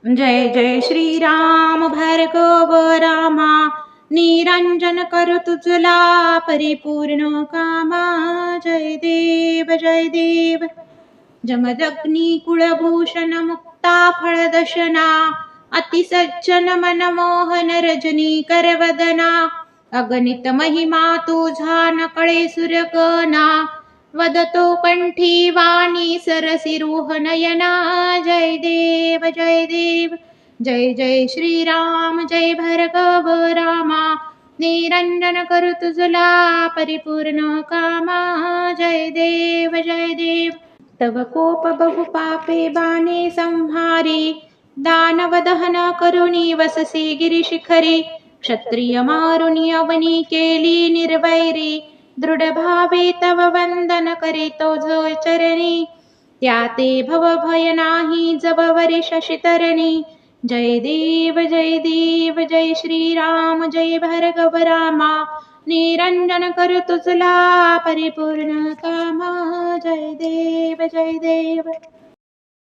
जय जय श्रीराम भार्गव रामा, निरंजन करु तुझला परिपूर्ण कामा। जय देव जय देव। जमदग्नी कुलभूषण मुक्ता फळदशना, अतिसज्जन मनमोहन रजनी करवदना। अगणित महिमा तुझा न कळे सुरगणा, वदतो कंठी वाणी सरसी रूह नयना। जय देव जय देव। जय जय श्रीराम जय भार्गव रामा, निरंजन करु तुझला परिपूर्ण कामा। जय देव जय देव। तव कोप बहु पापे बाणे संहारी, दानव दहन करुणी वससी गिरिशिखरी। क्षत्रिय मारुनी अवनी केली निर्वैरी, दृढ भावे तव वंदन करीतो जो चरणी। त्या ते भव भय नाही जब वरी शशितरणी। जय देव जय देव। जय श्रीराम जय भार्गव रामा, निरंजन करु तुझला परिपूर्ण कामा। जय देव जय देव।